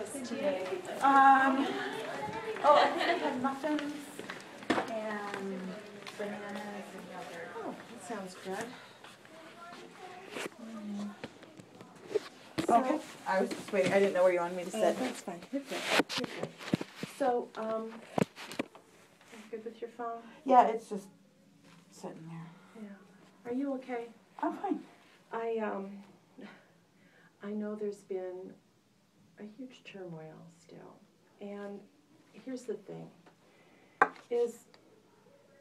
breakfast today? Oh, I think I had muffins and bananas and yogurt. Oh, that sounds good. Okay. I was just waiting. I didn't know where you wanted me to sit. That's fine. You're good. You're good. So, you good with your phone? Yeah, it's just sitting there. Yeah. Are you okay? I'm fine. I know there's been a huge turmoil still, and here's the thing,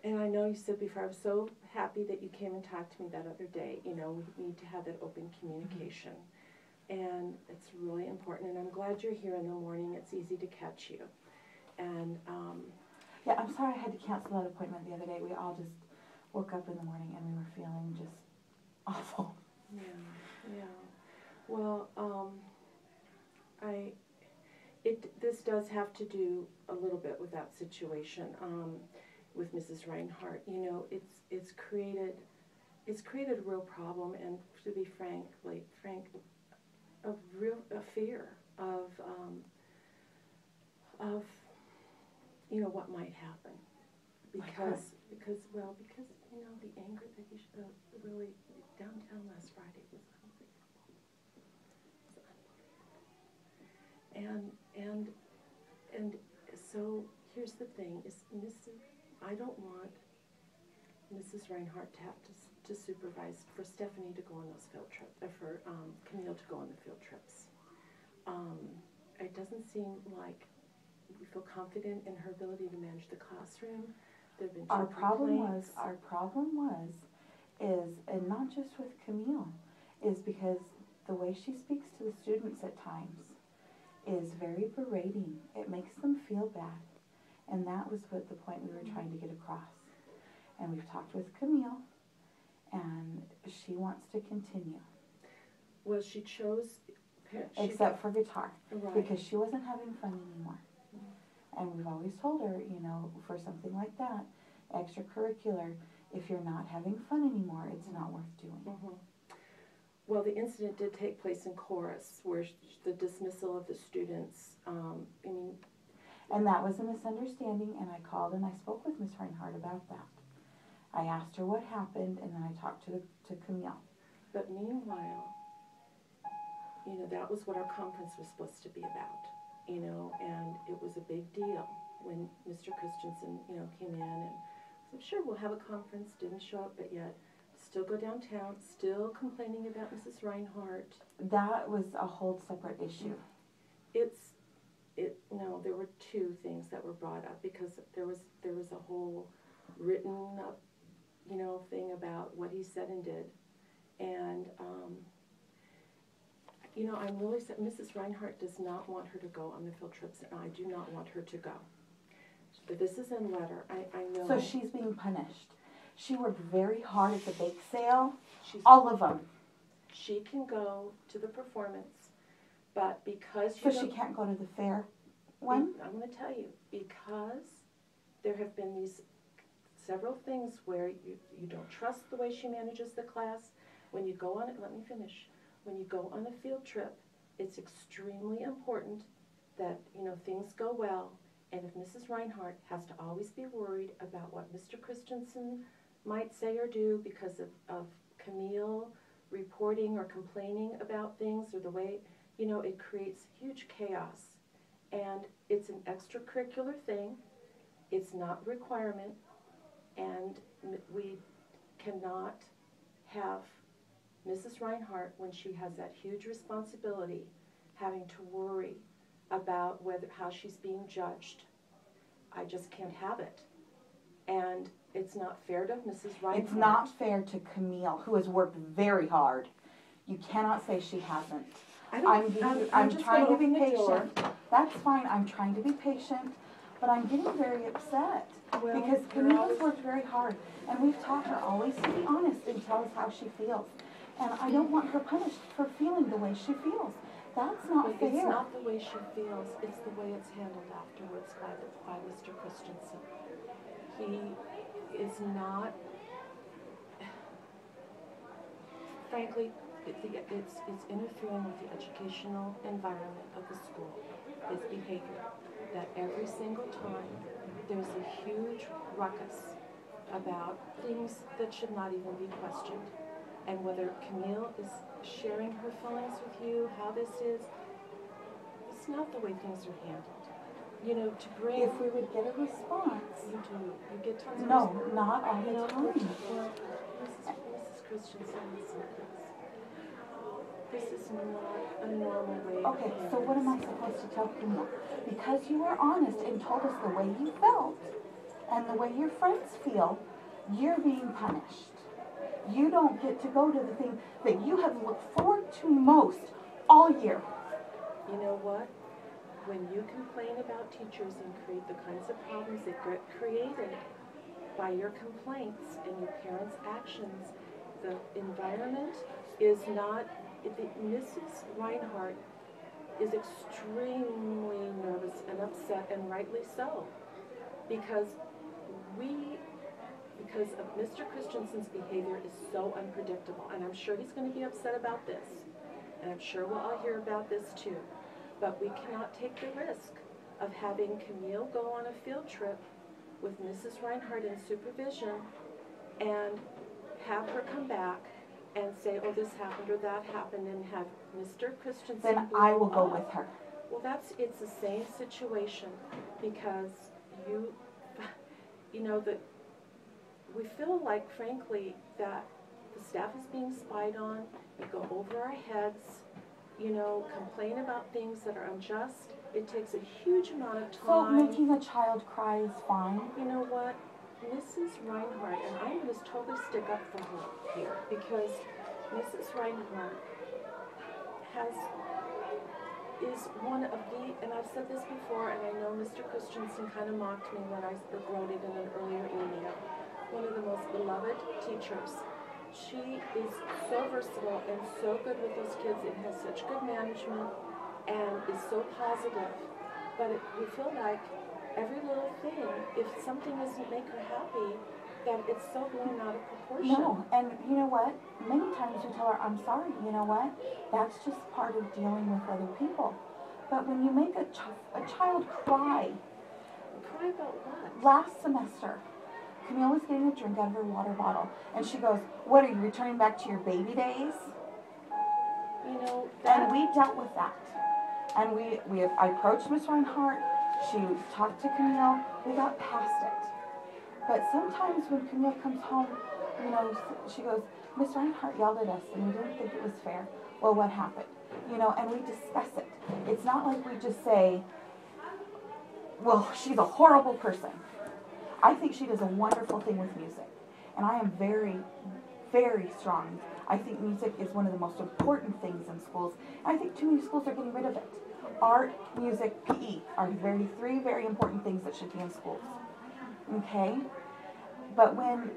and I know you said before, I was so happy that you came and talked to me that other day. You know, we need to have that open communication, and it's really important, and I'm glad you're here in the morning. It's easy to catch you, and Yeah, I'm sorry I had to cancel that appointment the other day. We all just woke up in the morning and we were feeling just awful. Yeah. Well, this does have to do a little bit with that situation with Mrs. Rinehart. You know, it's created a real problem, and to be frank, a fear of you know what might happen because you know the anger that he really downtown last Friday was unbelievable. And so here's the thing: I don't want Mrs. Rinehart to have to supervise, for Stephanie to go on those field trips, or for Camille to go on the field trips. It doesn't seem like we feel confident in her ability to manage the classroom. There've been Our problem was, and not just with Camille, is because the way she speaks to the students at times is very berating. It makes them feel bad. And that was what the point we were trying to get across. And we've talked with Camille, and she wants to continue. Well, she chose... Except for guitar, right. Because she wasn't having fun anymore. And we've always told her, you know, for something like that, extracurricular, if you're not having fun anymore, it's not worth doing. Mm-hmm. Well, the incident did take place in chorus, where the dismissal of the students, And that was a misunderstanding, and I called and I spoke with Miss Rinehart about that. I asked her what happened, and then I talked to Camille. But meanwhile, you know, that was what our conference was supposed to be about, you know, and it was a big deal when Mr. Christensen, you know, came in and said, sure, we'll have a conference, didn't show up, but yet still go downtown, still complaining about Mrs. Rinehart. That was a whole separate issue. No, there were two things that were brought up, because there was a whole written up, you know, thing about what he said and did, and you know, I'm really sad. Mrs. Rinehart does not want her to go on the field trips, and I do not want her to go. But this is in letter. I know. So she's being punished. She worked very hard at the bake sale. All of them. She can go to the performance, but because so she can't go to the fair one? I'm going to tell you, because there have been these several things where you don't trust the way she manages the class. When you go on it, let me finish. When you go on a field trip, it's extremely important that, you know, things go well. And if Mrs. Rinehart has to always be worried about what Mr. Christensen might say or do because of Camille reporting or complaining about things, or the way, you know, it creates huge chaos. And it's an extracurricular thing. It's not a requirement. And we cannot have Mrs. Rinehart, when she has that huge responsibility, having to worry about how she's being judged. I just can't have it. And it's not fair to Mrs. Rinehart. It's not fair to Camille, who has worked very hard. You cannot say she hasn't. I'm trying to be patient. That's fine. I'm trying to be patient, but I'm getting very upset because Camille has worked very hard, and we've taught her always to be honest and tell us how she feels. And I don't want her punished for feeling the way she feels. That's not fair. It's not the way she feels. It's the way it's handled afterwards by Mr. Christensen. He is not, frankly, it's interfering with the educational environment of the school. It's behavior that every single time there's a huge ruckus about things that should not even be questioned. And whether Camille is sharing her feelings with you, how this is, it's not the way things are handled. You know, to bring... If we would get a response. You do. You get tons of No, response. not all the time. Well, Mrs. Christensen, listen, please. This is not a normal way. Okay, so what am I supposed to tell Camille? Because you were honest and told us the way you felt and the way your friends feel, you're being punished. You don't get to go to the thing that you have looked forward to most all year. You know what? When you complain about teachers and create the kinds of problems that get created by your complaints and your parents' actions, the environment is not... Mrs. Rinehart is extremely nervous and upset, and rightly so, because of Mr. Christensen's behavior is so unpredictable, and I'm sure he's going to be upset about this, and I'm sure we'll all hear about this too, but we cannot take the risk of having Camille go on a field trip with Mrs. Rinehart in supervision and have her come back and say, oh, this happened or that happened, and have Mr. Christensen... Then I will go with her. Well, it's the same situation, because you know, that we feel like, frankly, that the staff is being spied on. We go over our heads, you know, complain about things that are unjust. It takes a huge amount of time. So making a child cry is fine? You know what? Mrs. Rinehart, and I'm going to totally stick up for her here, because Mrs. Rinehart is one of the, and I've said this before, and I know Mr. Christensen kind of mocked me when I wrote it in an earlier email, one of the most beloved teachers. She is so versatile and so good with those kids, and has such good management, and is so positive, but we feel like every little thing, if something doesn't make her happy, that it's so blown out of proportion. No, and you know what? Many times we tell her, I'm sorry, you know what? That's just part of dealing with other people. But when you make a child cry... Cry about what? Last semester, Camille was getting a drink out of her water bottle, and she goes, what, are you returning back to your baby days? You know, and we dealt with that. And I approached Miss Rinehart. She talked to Camille. We got past it. But sometimes when Camille comes home, you know, she goes, Miss Rinehart yelled at us and we didn't think it was fair. Well, what happened? You know, and we discuss it. It's not like we just say, well, she's a horrible person. I think she does a wonderful thing with music. And I am very, very strong. I think music is one of the most important things in schools. And I think too many schools are getting rid of it. Art, music, PE are three very important things that should be in schools. Okay? But when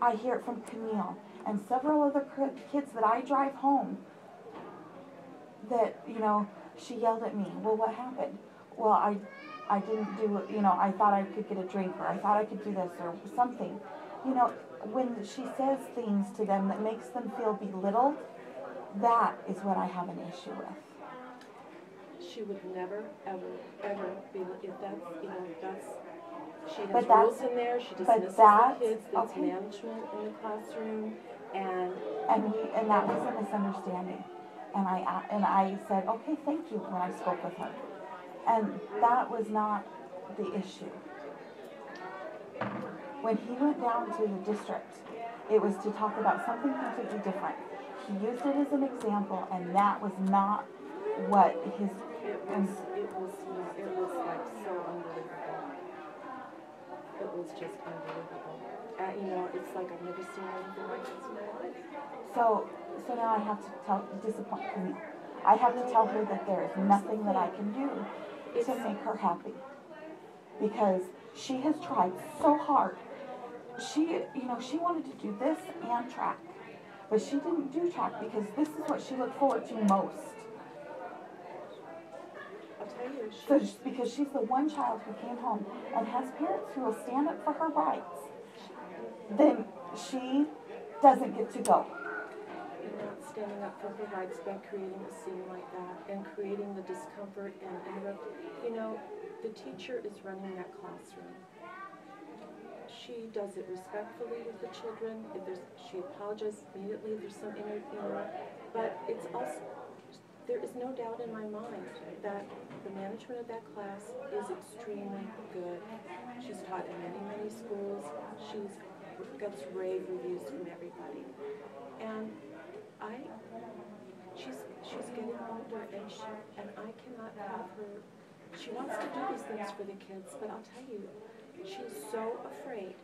I hear it from Camille and several other kids that I drive home, that, you know, she yelled at me. Well, what happened? Well, I didn't do it, you know, I thought I could get a drink, or I thought I could do this, or something. You know, when she says things to them that makes them feel belittled, that is what I have an issue with. She would never, ever, ever be, if that's, you know, that's, she has But rules in there, she dismisses the kids, that's okay. management in the classroom, and that was a misunderstanding. And I said, okay, thank you, when I spoke with her. And that was not the issue. When he went down to the district, it was to talk about something completely different. He used it as an example, and that was not what his... It was like so unbelievable. It was just unbelievable. You know, it's like I've never seen anything like this in my life. So now I have to disappoint Camille. I have to tell her that there is nothing that I can do to make her happy. Because she has tried so hard. She wanted to do this and track. But she didn't do track because this is what she looked forward to most. I'll tell you, because she's the one child who came home and has parents who will stand up for her rights, then she doesn't get to go. standing up for her rights by creating a scene like that and creating the discomfort and interrupt. You know, the teacher is running that classroom. She does it respectfully with the children. She apologizes immediately if there's some but it's also, there is no doubt in my mind that the management of that class is extremely good. She's taught in many, many schools. She's gets rave reviews from everybody. And she's getting older, and I cannot have her. She wants to do these things for the kids, but I'll tell you, she's so afraid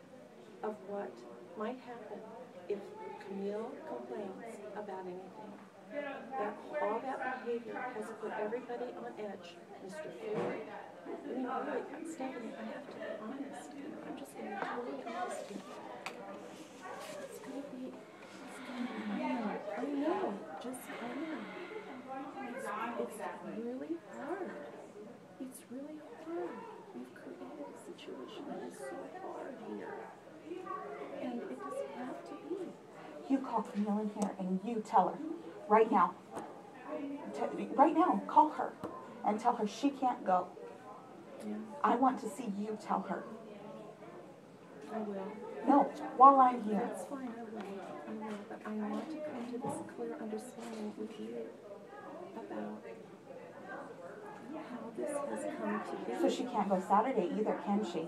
of what might happen if Camille complains about anything. That all that behavior has put everybody on edge. Mr. Ford, I mean, really, Stephanie, I have to be honest. I'm just going to be totally honest here. It's going to be hard. I know. It's really hard. It's really hard. We've created a situation that is so hard here. And it doesn't have to be. You call Camille in here and you tell her, right now, call her and tell her she can't go. Yeah. I want to see you tell her. I will. No, while I'm here. That's fine, I will. But I want to come to this clear understanding with you about how this has come to be. So she can't go Saturday either, can she?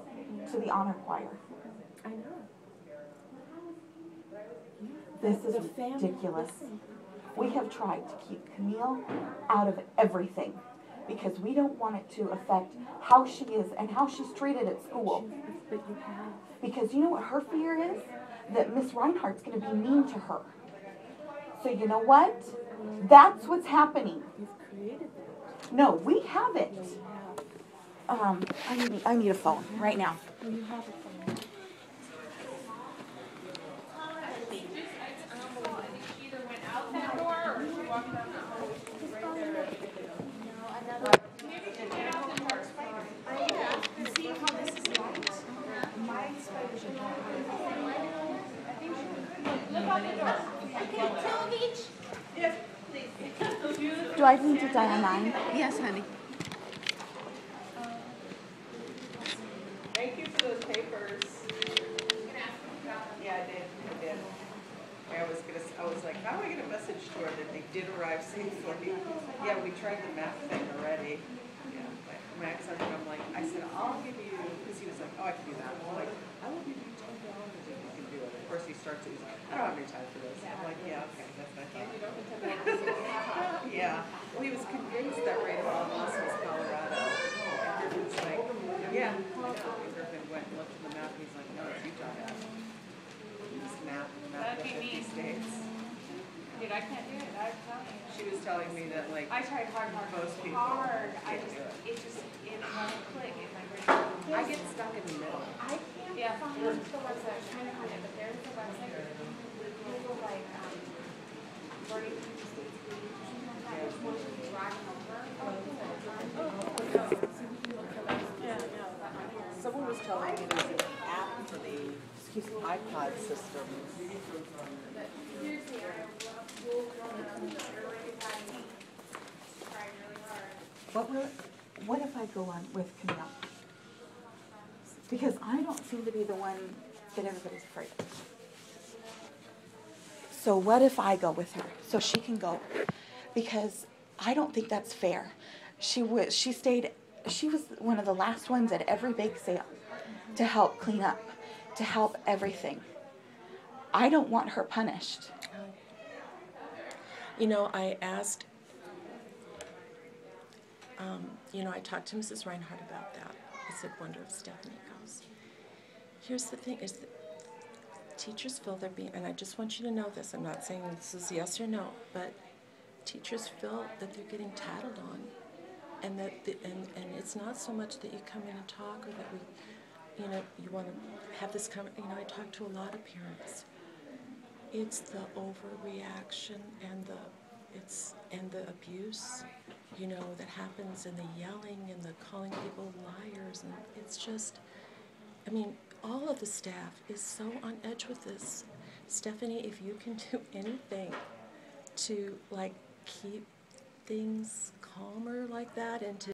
To the honor choir. I know. This is ridiculous. We have tried to keep Camille out of everything because we don't want it to affect how she is and how she's treated at school. But you have. Because you know what her fear is? That Miss Rinehart's going to be mean to her. So you know what? That's what's happening. You've created that. No, we haven't. No, you have. I need a phone right now. Well, you have a phone. Do I need to dial 9? Yes, honey. Thank you for those papers. Yeah, I did. I was like, how do I get a message to her that they did arrive safely? Yeah, we tried the map thing already. Yeah, my ex-husband, I said, I'll give you, because he was like, oh, I can do that. I'm like, I will give you $10 if you can do it. Of course, he starts it, he's like, I don't have any time for this. I'm like, yeah, okay, that's what I thought. Yeah. Well, he was convinced that Ray Hall was Colorado. And Griffin's like, yeah, I know. And Griffin went and looked at the map, and he's like, no, it's Utah. This map of the 50 states. Dude, I can't do it. I'm telling you. She was telling me that, like, I tried hard. most people can't do it. It won't click in my brain. I get stuck in the middle. I can't find the website. I'm trying to find it, but there's a website where Google, like, running through the states, it's supposed to be driving over. Someone was telling me there's an app for the iPod system. What if I go on with Camille? Because I don't seem to be the one that everybody's afraid of. So what if I go with her so she can go? Because I don't think that's fair. She was one of the last ones at every bake sale to help clean up, to help everything. I don't want her punished. You know, I asked, I talked to Mrs. Rinehart about that. I said, wonder if Stephanie goes. Here's the thing, is that teachers feel they're being, and I just want you to know this, I'm not saying this is yes or no, but teachers feel that they're getting tattled on. And that and it's not so much that you come in and talk or that we, you want to have this I talk to a lot of parents. It's the overreaction and the abuse, that happens, and the yelling and the calling people liars, and it's just, all of the staff is so on edge with this. Stephanie, if you can do anything to like keep things calmer like that and to